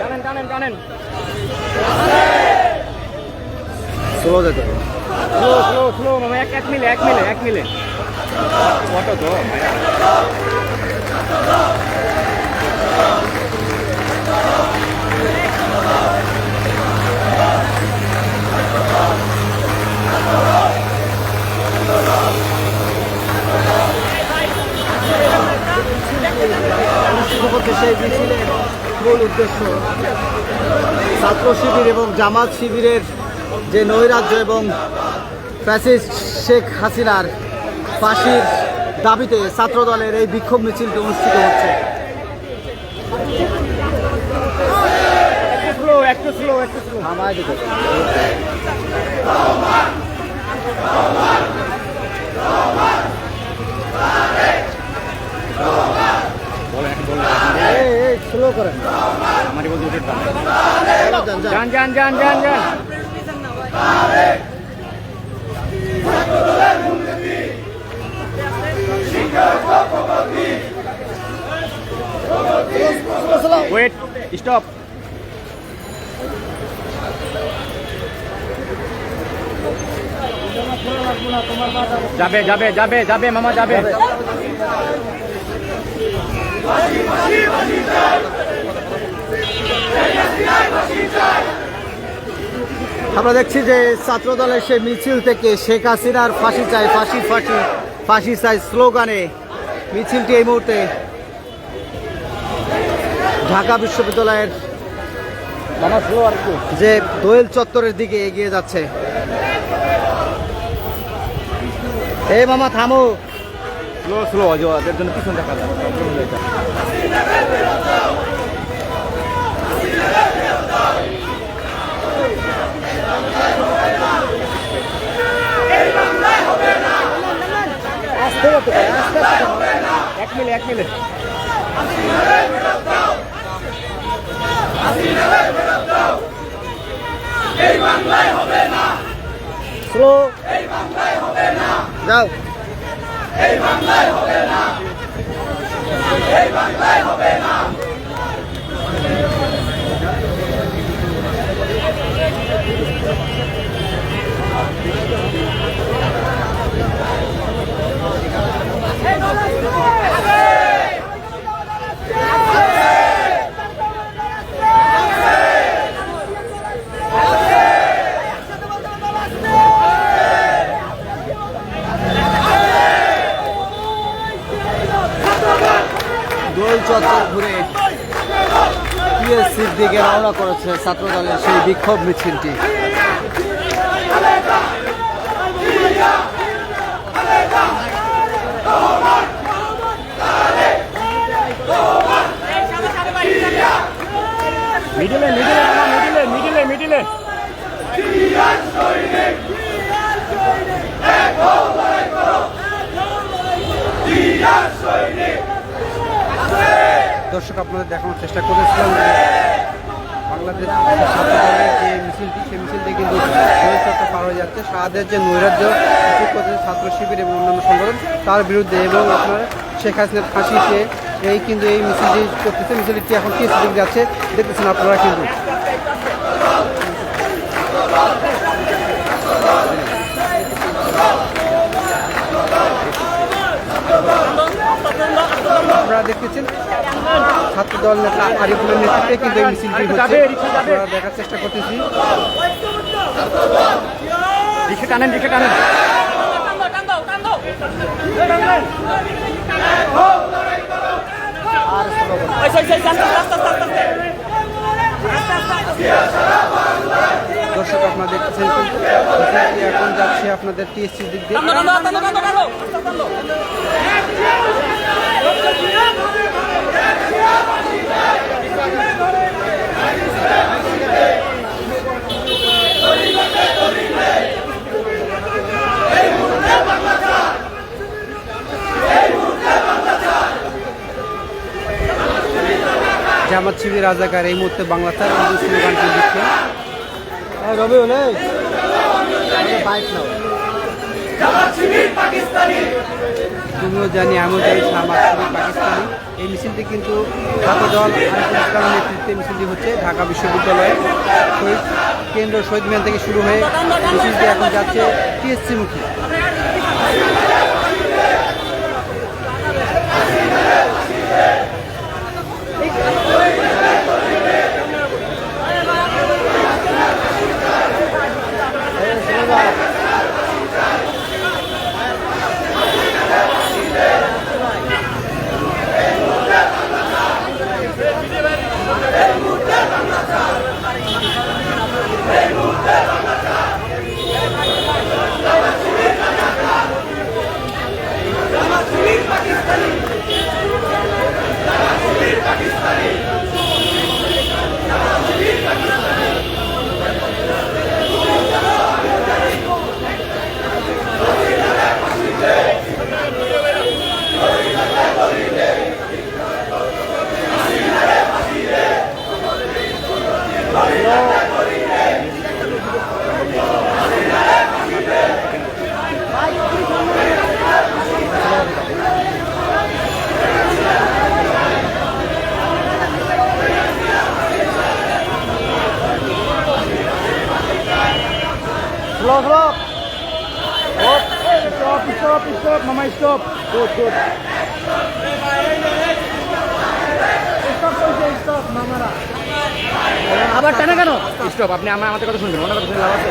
টানেন টানেন টানেন, স্লো যেতে হবে। স্লো স্লো স্লো মামা, এক মিলে এক মিলে এক মিলে অটো তো সেই মিছিলের মূল উদ্দেশ্য ছাত্র শিবির এবং জামাত শিবিরের যে নৈরাজ্য এবং ফ্যাসিস্ট শেখ হাসিনার ফাঁসির দাবিতে ছাত্রদলের এই বিক্ষোভ মিছিলটি অনুষ্ঠিত হচ্ছে। একটু স্লো একটু স্লো একটু স্লো। থামায় দিতে স্লো করেন, আমারই বলতে উঠে যান, যান। যান যান যান যান যান। Wait stop. যাবে যাবে যাবে যাবে মামা যাবে। আমরা দেখছি যে ছাত্রদলের সেই মিছিল থেকে শেখ হাসিনার ফাঁসি চাই, ফাঁসি ফাঁসি ফাঁসি চাই স্লোগানে মিছিলটি এই মুহূর্তে ঢাকা বিশ্ববিদ্যালয়ের মামা স্লো আর একটু। যে দোয়েল চত্বরের দিকে এগিয়ে যাচ্ছে। এই মামা থামো। স্লো স্লো ওদের জন্য পিছন দেখা যায়। এক মিলে এক মিলে। স্লো যাও। দোল চত্বর ঘুরে পিএসসির দিকে রওনা করেছে ছাত্রদলের সেই বিক্ষোভ মিছিলটি। মিডিলে মিডিলে মামা মিডিলে মিডিলে মিডিলে। দর্শক আপনাদের দেখানোর চেষ্টা করেছিলাম যে বাংলাদেশ ছাত্রদলের যে মিছিলটি, সেই মিছিলটি কিন্তু দোয়েল চত্বর পার হয়ে যাচ্ছে। শাহাদের যে নৈরাজ্য করতেছে ছাত্র শিবির এবং অন্যান্য সংগঠন তার বিরুদ্ধে এবং আপনার শেখ হাসিনার ফাঁসিতে এই কিন্তু এই মিছিলটি করতেছে। মিছিলটি এখন কি দিকে যাচ্ছে দেখতেছেন আপনারা কিন্তু। আপনারা দেখতেছেন ছাত্রদল নেতা আরিফুলের নেতৃত্বে কিন্তু এই মিছিলটি হচ্ছে। আপনারা দেখার চেষ্টা করতেছি। রিক্সা টানেন রিক্সা টানেন। দর্শক আপনারা দেখতেছেন কিন্তু এখন যাচ্ছে আপনাদের টিএসসির দিক দিয়ে। জামাত শিবির রাজাকার এই মুহূর্তে বাংলা ছাড় স্লোগানটি দিচ্ছে। রবি বাইক নাও। তুমিও জানি আমিও জানি জামাত শিবির পাকিস্তানি। এই মিছিলটি কিন্তু ছাত্রদল আরিফুল ইসলামের নেতৃত্বে মিছিলটি হচ্ছে ঢাকা বিশ্ববিদ্যালয়ের শহীদ কেন্দ্র শহীদ মিনার থেকে শুরু হয়ে মিছিলটি এখন যাচ্ছে টিএসসি মুখী। Slow, slow. Stop, Mama, stop. Good. Stop, Mama. আবার টানা কেন? স্টপ, আপনি আমাদের কথা শুনবেন, ওনার কথা শুনলে লাভ আছে?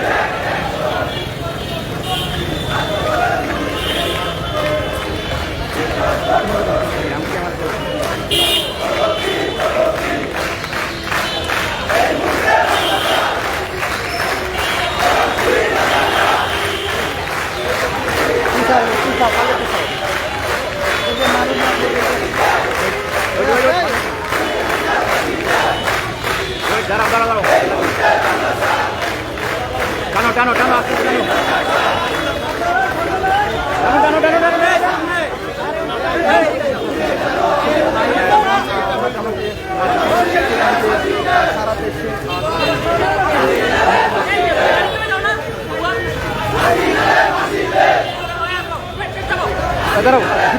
দাঁড়াও টানো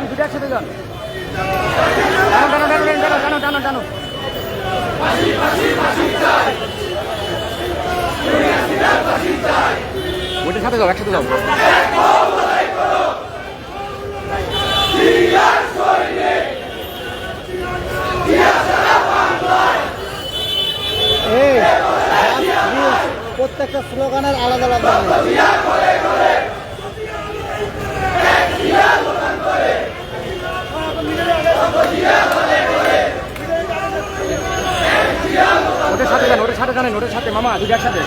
দুটো একসাথে যাও টানো ওইটার সাথে যাও, একসাথে যাও। প্রত্যেকটা স্লোগানের আলাদা আলাদা ওটার সাথে মামা দুটো একসাথে।